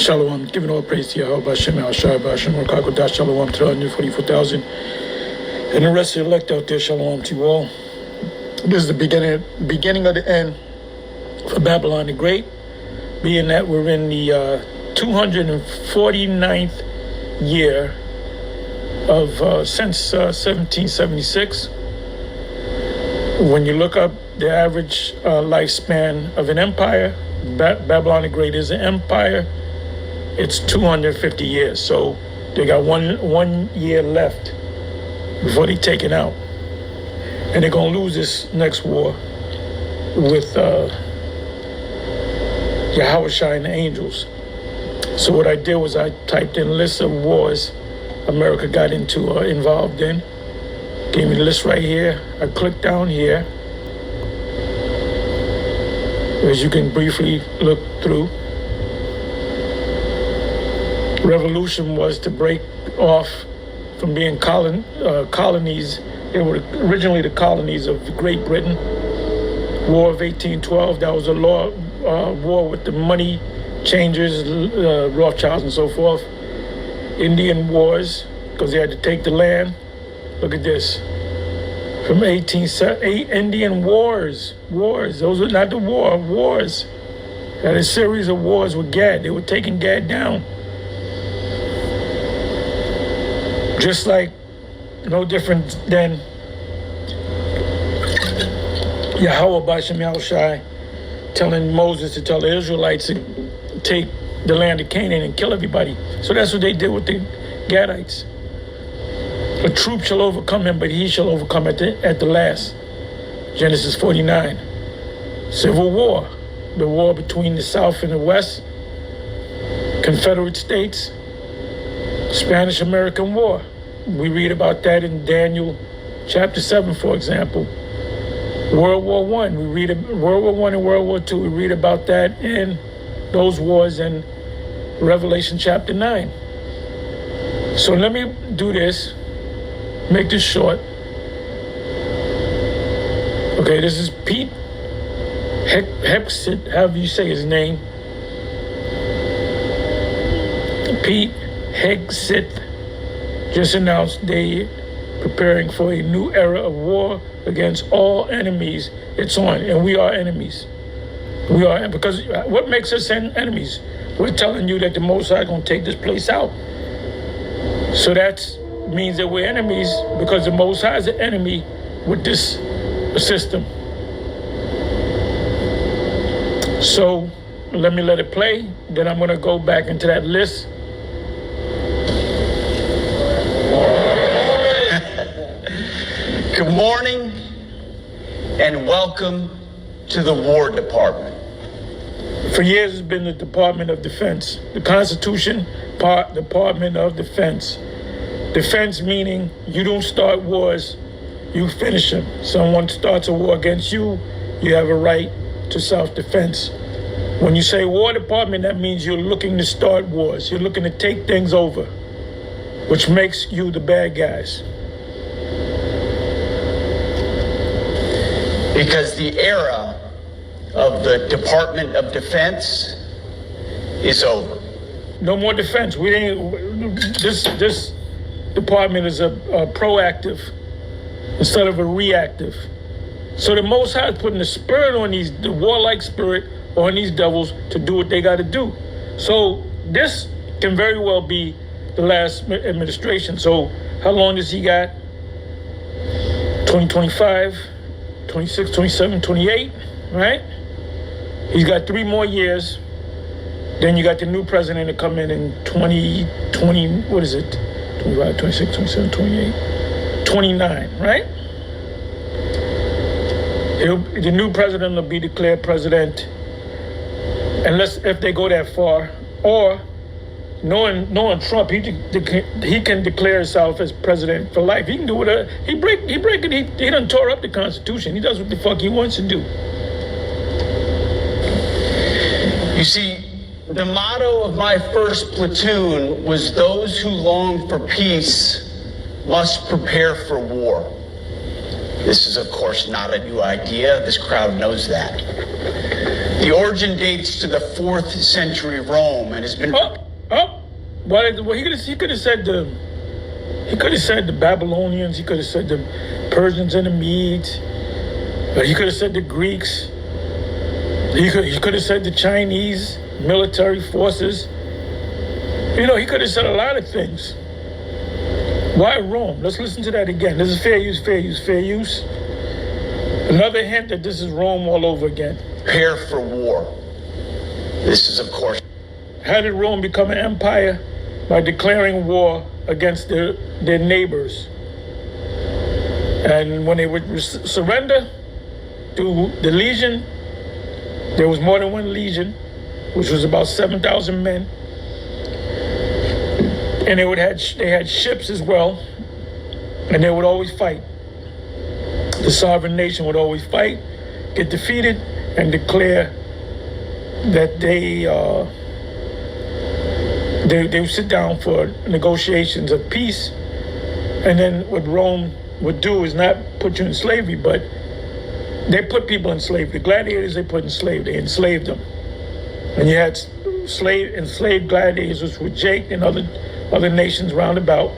Shalom, giving all praise to Yahweh, Hashem, Al-Shai, Hashem, Rakakodah, Shalom to the 144,000. And the rest of the elect out there, Shalom to you all. This is the beginning of the end for Babylon the Great, being that we're in the 249th year of since 1776. When you look up the average lifespan of an empire, Babylon the Great is an empire. It's 250 years, so they got one year left before they take it out, and they're gonna lose this next war with Yahushua and the angels. So what I did was I typed in lists of wars America got involved in. Gave me the list right here. I clicked down here, as you can briefly look through. Revolution was to break off from being colonies. They were originally the colonies of Great Britain. War of 1812, that was a war with the money changers, Rothschilds and so forth. Indian wars, because they had to take the land. Look at this. From 1878, Indian wars. Those were not the wars. Had a series of wars with Gad. They were taking Gad down. Just like, no different than Yahweh Bashem Yahushai telling Moses to tell the Israelites to take the land of Canaan and kill everybody. So that's what they did with the Gadites. A troop shall overcome him, but he shall overcome at the last. Genesis 49. Civil war. The war between the South and the West. Confederate States. Spanish-American War. We read about that in Daniel chapter 7, for example. World War I. We read World War I and World War II. We read about that in those wars in Revelation chapter 9. So let me do this. Make this short. Okay, this is Pete Hegseth, however you say his name. Pete Hegseth just announced they preparing for a new era of war against all enemies. It's on, and we are enemies. We are, because what makes us enemies? We're telling you that the Most High is going to take this place out. So that means that we're enemies because the Most High is an enemy with this system. So let me let it play. Then I'm going to go back into that list. Good morning and welcome to the War Department. For years, it's been the Department of Defense. The Constitution, Department of Defense. Defense meaning you don't start wars, you finish them. Someone starts a war against you, you have a right to self-defense. When you say War Department, that means you're looking to start wars. You're looking to take things over, which makes you the bad guys. Because the era of the Department of Defense is over. No more defense. This department is a proactive instead of a reactive. So the Most High is putting the spirit on the warlike spirit on these devils to do what they got to do. So this can very well be the last administration. So how long does he got? 2025, 26, 27, 28, right? He's got 3 more years. Then you got the new president to come in 2020, what is it? 25, 26, 27, 28, 29, right? The new president will be declared president unless if they go that far, or knowing Trump, he can declare himself as president for life. He can do whatever. He done tore up the Constitution. He does what the fuck he wants to do. You see, the motto of my first platoon was those who long for peace must prepare for war. This is, of course, not a new idea. This crowd knows that. The origin dates to the 4th century Rome and has been... Well, he could have said the Babylonians. He could have said the Persians and the Medes. He could have said the Greeks. He could have said the Chinese military forces. You know, he could have said a lot of things. Why Rome? Let's listen to that again. This is fair use, fair use, fair use. Another hint that this is Rome all over again. Prepare for war. This is, of course... How did Rome become an empire? By declaring war against their neighbors. And when they would surrender to the legion, there was more than one legion, which was about 7,000 men. And they had ships as well, and they would always fight. The sovereign nation would always fight, get defeated, and declare that they would sit down for negotiations of peace. And then what Rome would do is not put you in slavery, but they put people in slavery. The gladiators they put in slavery, they enslaved them. And you had enslaved gladiators, which were Jake and other nations round about.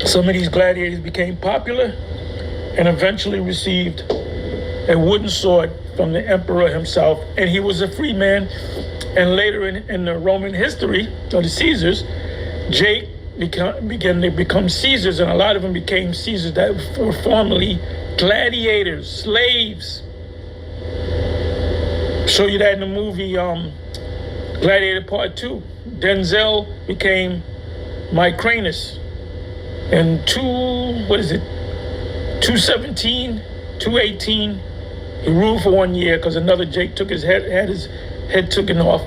Some of these gladiators became popular and eventually received a wooden sword from the emperor himself, and he was a free man. And later in the Roman history of the Caesars, Jake began to become Caesars, and a lot of them became Caesars that were formerly gladiators, slaves. Show you that in the movie Gladiator Part 2. Denzel became Micranus. And 217, 218, he ruled for 1 year because another Jake took his head taken off.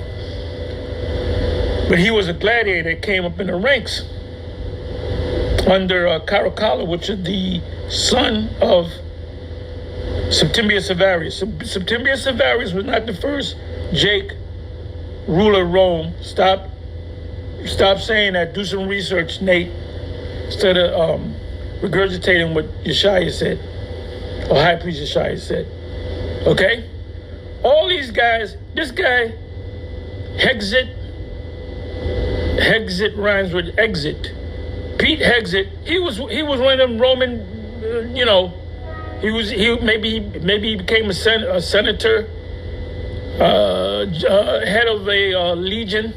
But he was a gladiator that came up in the ranks under Caracalla, which is the son of Septimius Severus. Septimius Severus was not the first Jake ruler of Rome. Stop saying that. Do some research, Nate, instead of regurgitating what Yeshaya said, or High Priest Yeshaya said. Okay? All these guys, this guy, Hexit rhymes with exit. Pete Hexit, he was one of them Roman, maybe he became a senator, head of a legion.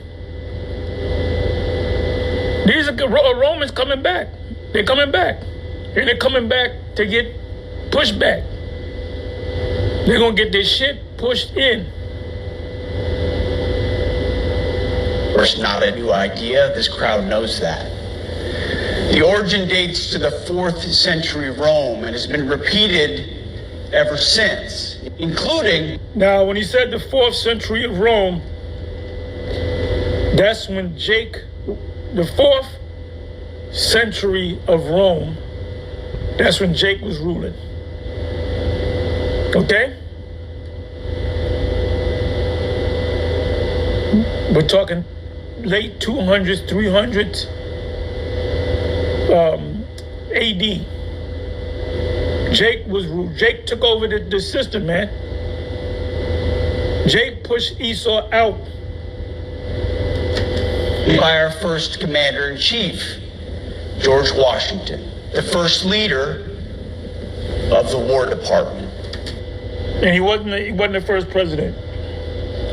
These are Romans coming back. They're coming back. And they're coming back to get pushed back. They're going to get this shit pushed in. It's not a new idea. This crowd knows that. The origin dates to the 4th century Rome and has been repeated ever since, including... Now, when he said the 4th century of Rome, that's when the 4th century of Rome, that's when Jake was ruling. Okay? We're talking late 200s, 300s AD. Jake took over the system, man. Jake pushed Esau out. By our first commander-in-chief, George Washington, the first leader of the War Department. And he wasn't the first president.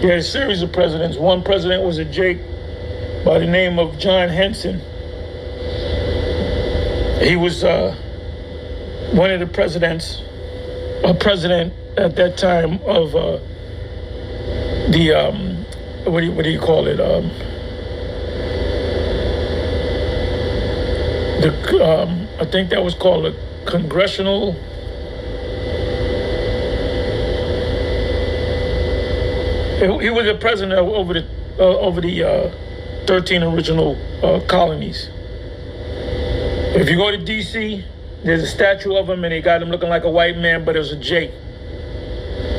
He had a series of presidents. One president was a Jake by the name of John Henson. He was one of the president at that time of what do you call it? I think that was called a congressional. He was the president over the 13 original colonies. If you go to D.C., there's a statue of him, and they got him looking like a white man, but it was a Jake.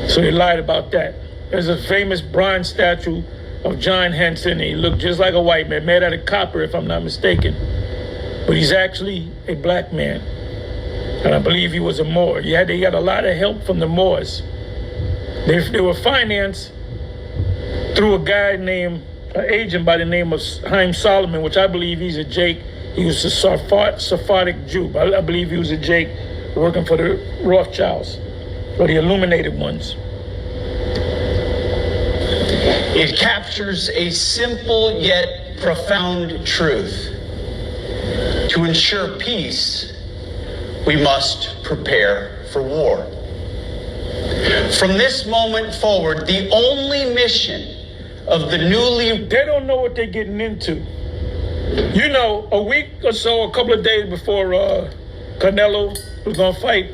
So they lied about that. There's a famous bronze statue of John Henson. He looked just like a white man, made out of copper, if I'm not mistaken. but he's actually a black man. And I believe he was a Moor. He had a lot of help from the Moors. They were financed through a guy named, an agent by the name of Haim Solomon, which I believe he's a Jake. He was a Sephardic Jew. I believe he was a Jake working for the Rothschilds, or the Illuminated ones. It captures a simple yet profound truth. To ensure peace, we must prepare for war. From this moment forward, the only mission of the newly... They don't know what they're getting into. You know, a week or so, a couple of days before Canelo was going to fight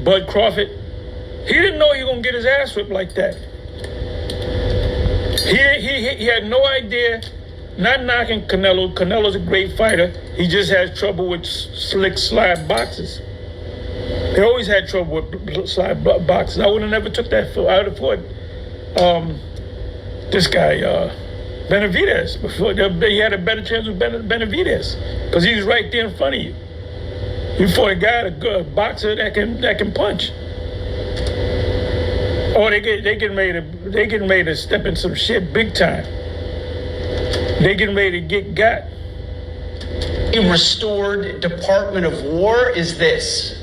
Bud Crawford, he didn't know he was going to get his ass whipped like that. He had no idea. Not knocking Canelo. Canelo's a great fighter. He just has trouble with slick slide boxes. They always had trouble with slide boxes. I would have never took that. I would have fought this guy, Benavidez. Before he had a better chance with Benavidez because he was right there in front of you. You fought a guy, a boxer that can punch. Oh, they getting ready to step in some shit big time. They getting ready to get got. A restored Department of War is this: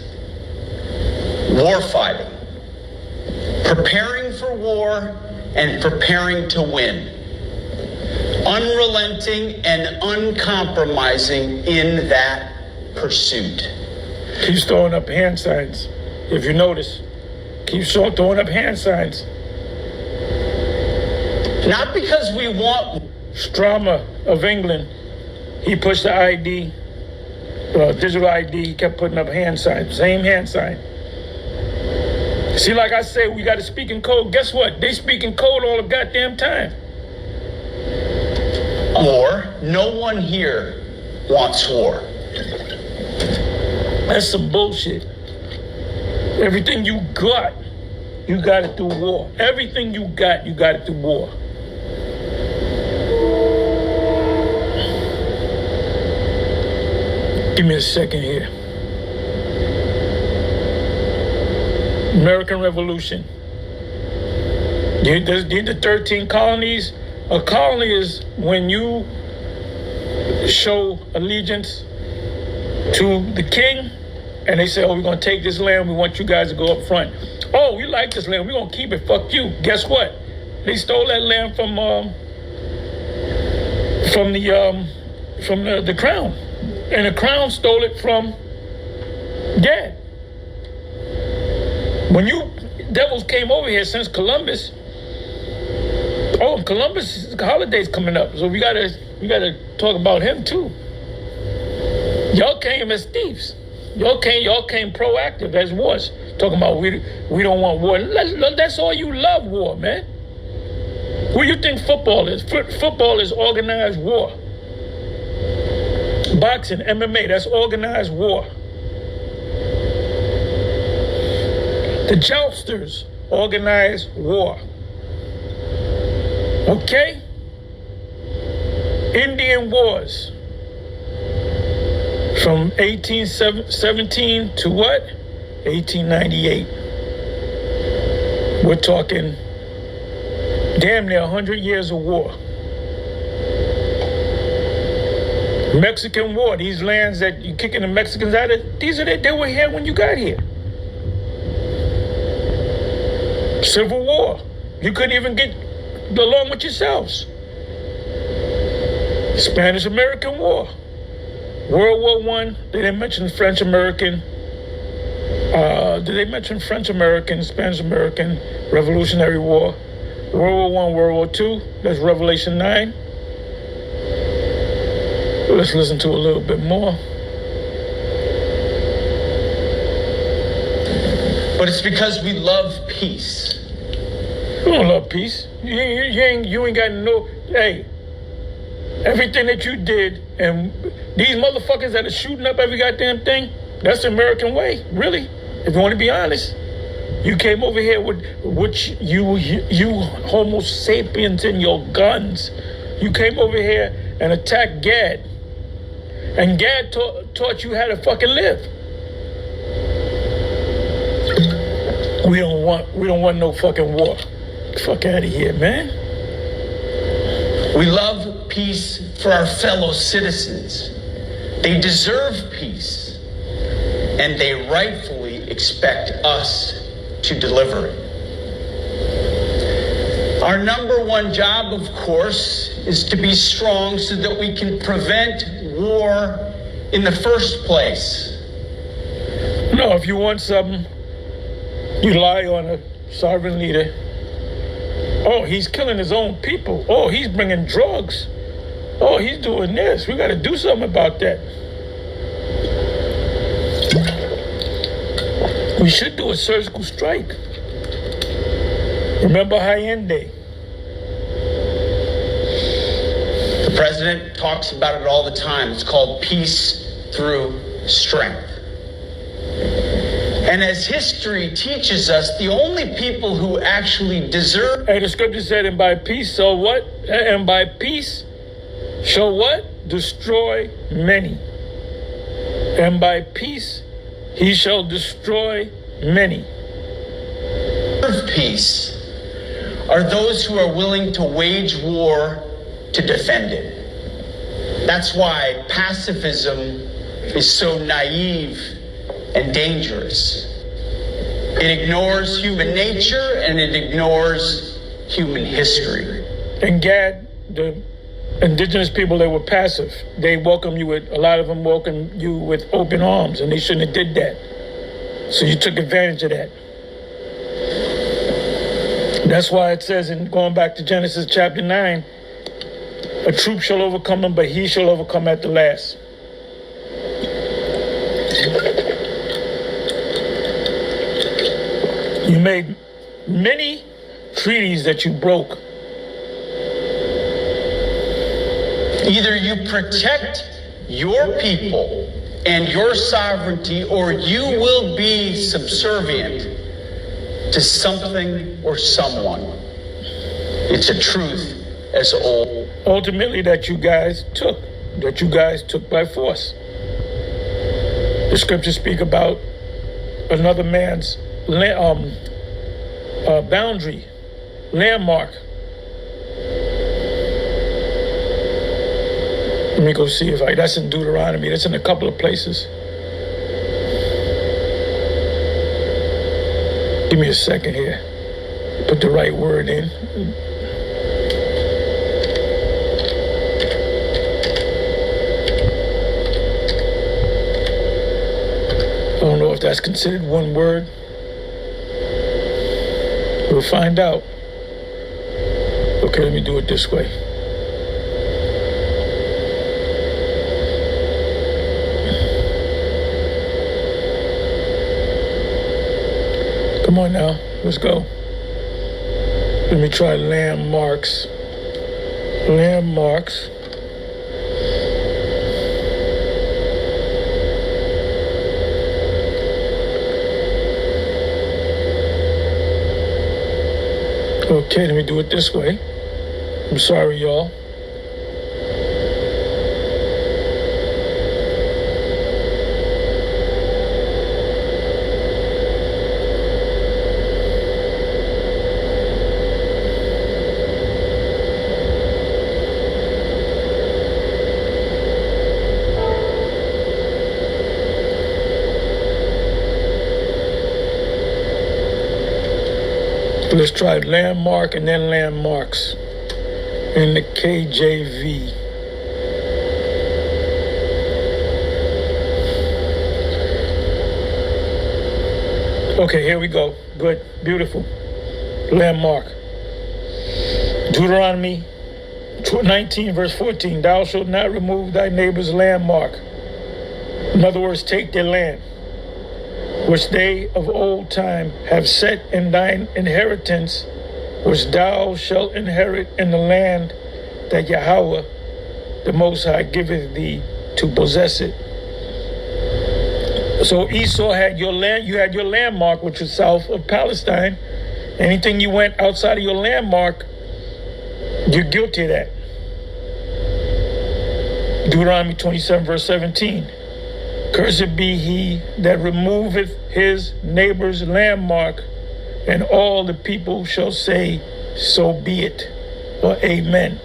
war fighting, preparing for war and preparing to win, unrelenting and uncompromising in that pursuit. Keeps throwing up hand signs. If you notice, keeps throwing up hand signs. Not because we want... Strama of England, he pushed the ID, digital ID, he kept putting up hand signs, same hand sign. See, like I say, we got to speak in code. Guess what? They speak in code all the goddamn time. War. No one here wants war. That's some bullshit. Everything you got it through war. Everything you got it through war. Give me a second here. American Revolution. The 13 colonies. A colony is when you show allegiance to the king, and they say, oh, we're going to take this land. We want you guys to go up front. Oh, we like this land. We're going to keep it. Fuck you. Guess what? They stole that land from the crown. And the crown stole it from Dad. When you devils came over here since Columbus, Columbus' holiday's coming up, so we gotta talk about him too. Y'all came as thieves. Y'all came proactive as wars. Talking about we don't want war. That's all you love, war, man. What do you think football is? Football is organized war. Boxing, MMA, that's organized war. The jousters, organized war. Okay? Indian wars. From 1817 to what? 1898. We're talking damn near 100 years of war. Mexican War, these lands that you're kicking the Mexicans out of, they were here when you got here. Civil War, you couldn't even get along with yourselves. Spanish-American War. World War I, they didn't mention French-American. Did they mention French-American, Spanish-American, Revolutionary War? World War I, World War II, that's Revelation 9. Let's listen to a little bit more. But it's because we love peace. You don't love peace. You ain't got no... Hey, everything that you did, and these motherfuckers that are shooting up every goddamn thing, that's the American way, really. If you want to be honest. You came over here with you Homo sapiens and your guns. You came over here and attacked Gad. And Gad taught you how to fucking live. We don't want no fucking war. Fuck out of here, man. We love peace for our fellow citizens. They deserve peace, and they rightfully expect us to deliver it. Our number one job, of course, is to be strong so that we can prevent war in the first place. No, if you want something, you lie on a sovereign leader. Oh, he's killing his own people. Oh, he's bringing drugs. Oh, he's doing this. We got to do something about that. We should do a surgical strike. Remember Allende? The president talks about it all the time. It's called peace through strength. And as history teaches us, the only people who actually deserve... Hey, the scripture said, and by peace, so what? And by peace shall what? Destroy many. And by peace he shall destroy many. Peace are those who are willing to wage war to defend it. That's why pacifism is so naive and dangerous. It ignores human nature and it ignores human history. And Gad, the indigenous people, they were passive. They welcome you with, a lot of them welcome you with open arms, and they shouldn't have did that. So you took advantage of that. That's why it says, in going back to Genesis chapter 9, a troop shall overcome him, but he shall overcome at the last. You made many treaties that you broke. Either you protect your people and your sovereignty, or you will be subservient to something or someone. It's a truth as old. Ultimately, that you guys took by force. The scriptures speak about another man's boundary, landmark. Let me go see if that's in Deuteronomy. That's in a couple of places. Give me a second here. Put the right word in. I don't know if that's considered one word. We'll find out. Okay, let me do it this way. Come on now, let's go. Let me try landmarks. Landmarks. Okay, let me do it this way. I'm sorry, y'all. Let's try landmark and then landmarks in the KJV. Okay, here we go. Good, beautiful. Landmark. Deuteronomy 19, verse 14. Thou shalt not remove thy neighbor's landmark. In other words, take their land, which they of old time have set in thine inheritance, which thou shalt inherit in the land that Yahweh, the Most High, giveth thee to possess it. So Esau had your land, you had your landmark, which was south of Palestine. Anything you went outside of your landmark, you're guilty of that. Deuteronomy 27, verse 17. Cursed be he that removeth his neighbor's landmark, and all the people shall say, so be it, or amen.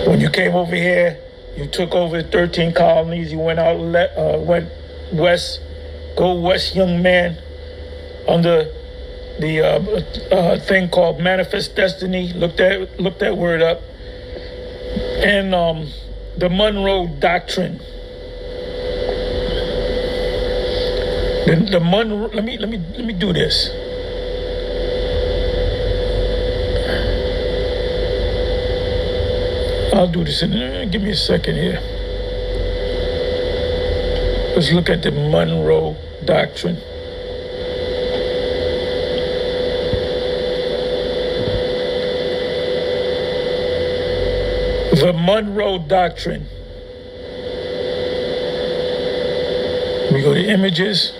When you came over here, you took over 13 colonies, you went went west, go west, young man, under the thing called manifest destiny. Look that word up. And the Monroe Doctrine. The Monroe. Let me do this. I'll do this. Give me a second here. Let's look at the Monroe Doctrine. The Monroe Doctrine. We go to images.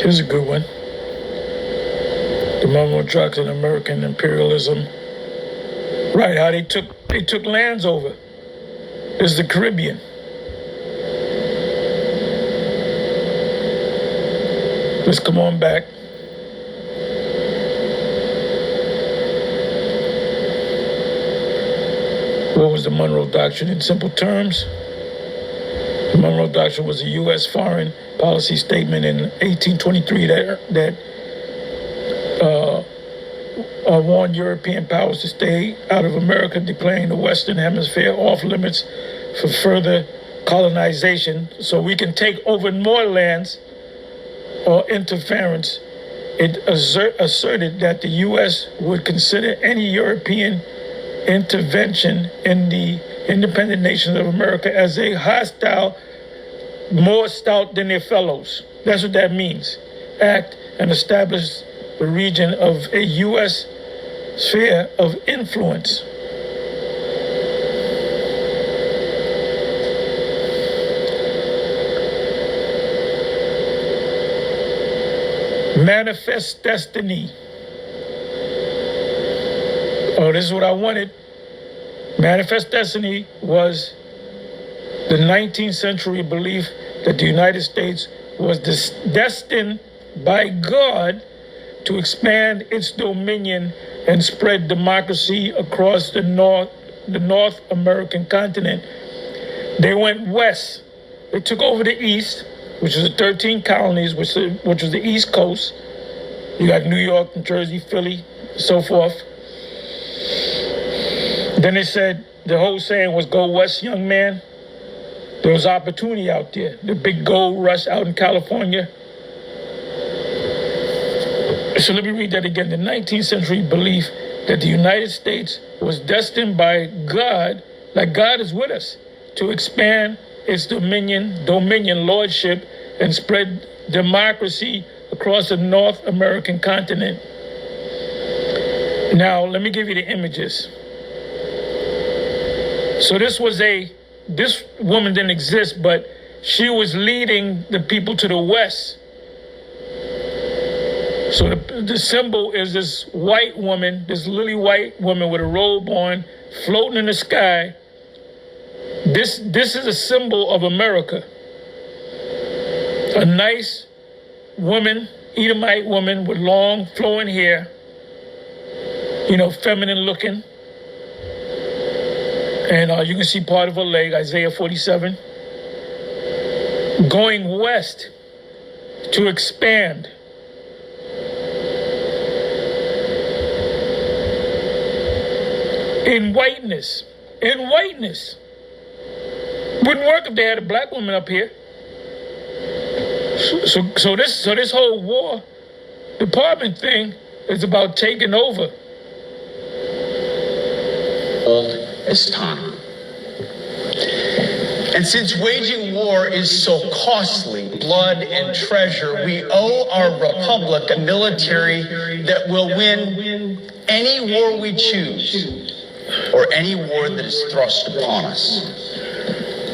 Here's a good one. The Monroe Doctrine, American imperialism. Right, how they took lands over. This is the Caribbean. Let's come on back. What was the Monroe Doctrine in simple terms? The Monroe Doctrine was a U.S. foreign policy statement in 1823 that warned European powers to stay out of America, declaring the Western Hemisphere off limits for further colonization, so we can take over more lands or interference. It asserted that the U.S. would consider any European intervention in the independent nations of America as a hostile, more stout than their fellows. That's what that means. Act and establish the region of a U.S. sphere of influence. Manifest destiny. Oh, this is what I wanted. Manifest destiny was the 19th century belief that the United States was destined by God to expand its dominion and spread democracy across the North American continent. They went west. They took over the east, which was the 13 colonies, which was the East Coast. You got New York, New Jersey, Philly, so forth. Then they said, the whole saying was, go west, young man. There was opportunity out there. The big gold rush out in California. So let me read that again. The 19th century belief that the United States was destined by God, like God is with us, to expand its dominion, lordship, and spread democracy across the North American continent. Now, let me give you the images. So this woman didn't exist, but she was leading the people to the west. So the symbol is this white woman, this lily white woman with a robe on, floating in the sky. This is a symbol of America. A nice woman, Edomite woman with long flowing hair, feminine looking. And you can see part of her leg, Isaiah 47. Going west to expand. In whiteness. Wouldn't work if they had a black woman up here. So this whole War Department thing is about taking over. Old as time. And since waging war war is so costly, blood and treasure, we owe our republic a military that will win any war we choose, or any war that is thrust upon us.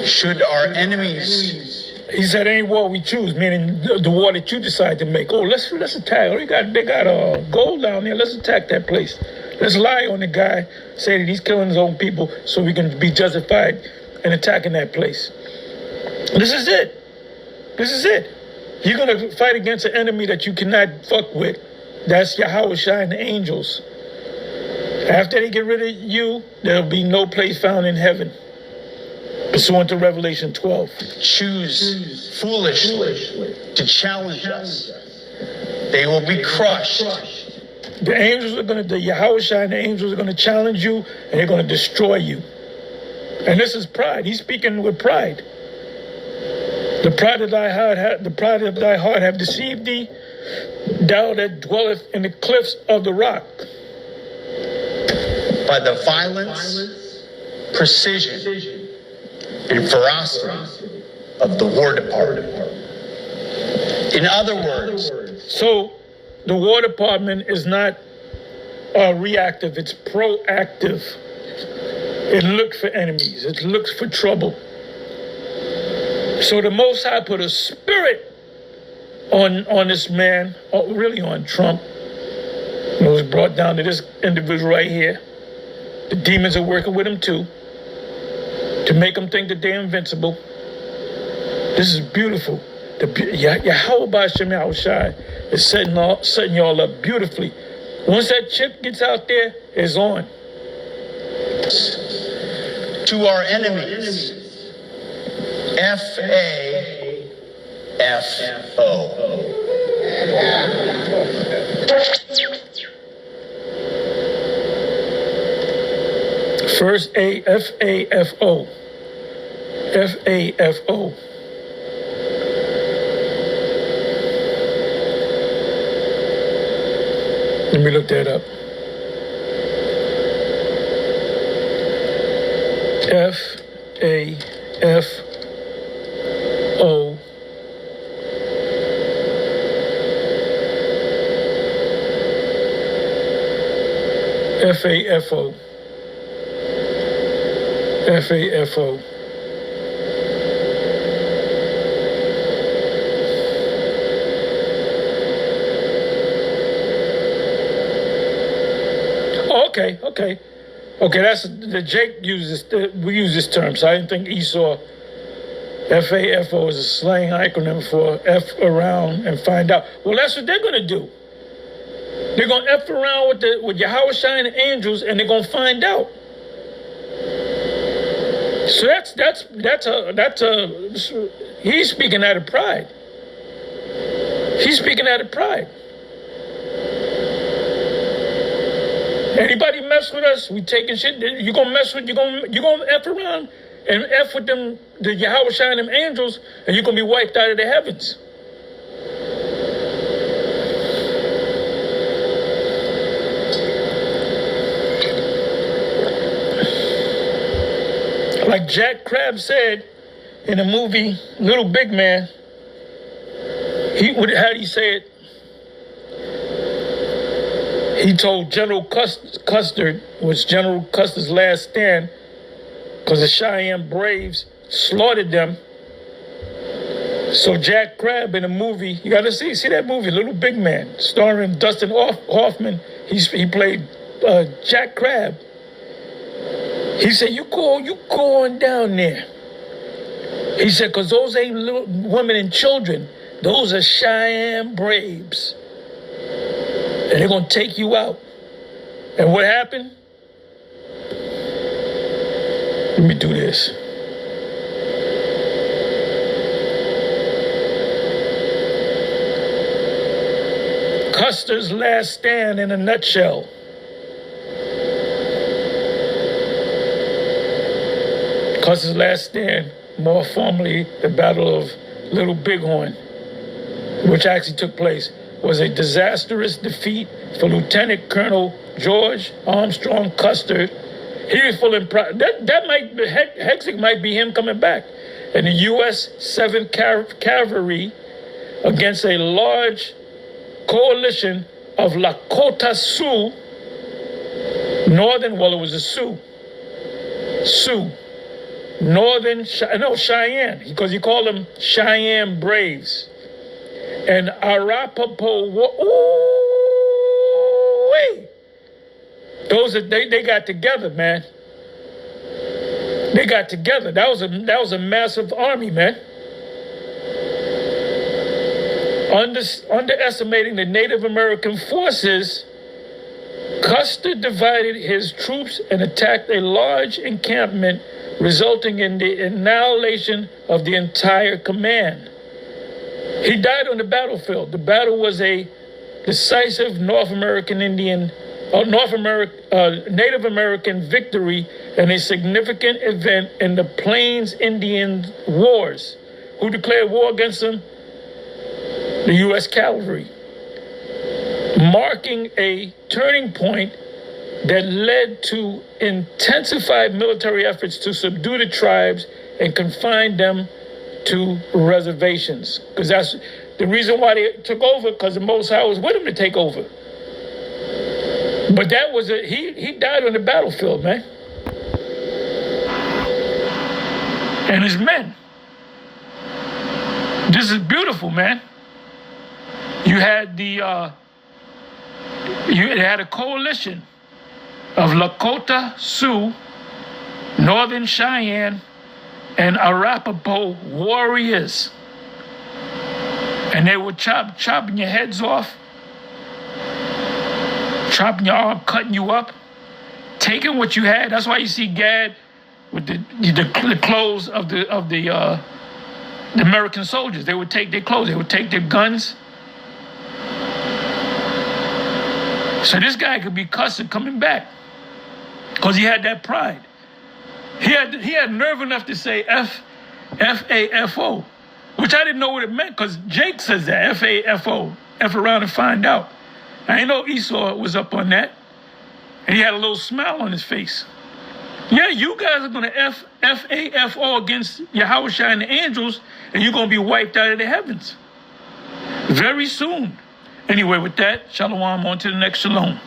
Should our enemies... He said, any war we choose, meaning the war that you decide to make. Oh, let's attack. Oh, they got gold down there. Let's attack that place. Let's lie on the guy, say that he's killing his own people so we can be justified in attacking that place. This is it. This is it. You're going to fight against an enemy that you cannot fuck with. That's Yahweh Shai and the angels. After they get rid of you, there'll be no place found in heaven. Pursuant to Revelation 12. Choose foolishly to challenge us. They will be crushed. The angels are the Yahweh Shai and the angels are going to challenge you, and they're going to destroy you. And this is pride. He's speaking with pride. The pride of thy heart have deceived thee, thou that dwelleth in the cliffs of the rock. By the violence, precision, and ferocity of the War Department. In other words, so the War Department is not reactive, it's proactive. It looks for enemies, it looks for trouble. So the Most High put a spirit on this man, really on Trump. It was brought down to this individual right here. The demons are working with him too, to make them think that they're invincible. This is beautiful. Yahweh B'Shem Yahweh Shai is setting y'all up beautifully. Once that chip gets out there, it's on. To our enemies, FAFO. First FAFO. FAFO. Let me look that up. FAFO. FAFO. FAFO. Oh, okay. That's the Jake uses. We use this term, so I didn't think Esau. FAFO is a slang acronym for F around and find out. Well, that's what they're gonna do. They're gonna F around with Yahweh Shai and the angels, and they're gonna find out. So that's a he's speaking out of pride. He's speaking out of pride. Anybody mess with us, we taking shit. You gonna mess with you gonna F around and F with them, the Yahweh Shai and them angels, and you're gonna be wiped out of the heavens. Like Jack Crab said in the movie Little Big Man, how do you say it? He told General Custer, was General Custer's last stand, because the Cheyenne Braves slaughtered them. So Jack Crab in the movie, you got to see that movie, Little Big Man, starring Dustin Hoffman. He played Jack Crab. He said, you going down there. He said, because those ain't little women and children. Those are Cheyenne Braves. And they're going to take you out. And what happened? Let me do this. Custer's last stand in a nutshell. Custer's last stand, more formally the Battle of Little Bighorn, which actually took place, was a disastrous defeat for Lieutenant Colonel George Armstrong Custer. He was full of pride. That might, Hexic might be him coming back. and the U.S. 7th Cavalry against a large coalition of Lakota Sioux, well, it was a Sioux, Cheyenne, because he called them Cheyenne Braves, and Arapaho. They got together, man. They got together. That was a massive army, man. Underestimating the Native American forces, Custer divided his troops and attacked a large encampment, resulting in the annihilation of the entire command. He died on the battlefield. The battle was a decisive Native American victory and a significant event in the Plains Indian Wars. Who declared war against them? The U.S. Cavalry, marking a turning point that led to intensified military efforts to subdue the tribes and confine them to reservations. Because that's the reason why they took over, because the Most High was with them to take over. But that was he died on the battlefield, man. And his men. This is beautiful, man. You had a coalition of Lakota Sioux, Northern Cheyenne, and Arapaho warriors. And they were chopping your heads off, chopping your arm, cutting you up, taking what you had. That's why you see Gad with the clothes of the American soldiers. They would take their clothes, they would take their guns. So this guy could be cussing coming back because he had that pride. He had nerve enough to say FAFO, which I didn't know what it meant because Jake says that, FAFO, F around and find out. I didn't know Esau was up on that. And he had a little smile on his face. Yeah, you guys are going to FAFO against Yahweh and the angels, and you're going to be wiped out of the heavens very soon. Anyway, with that, shalom, on to the next shalom.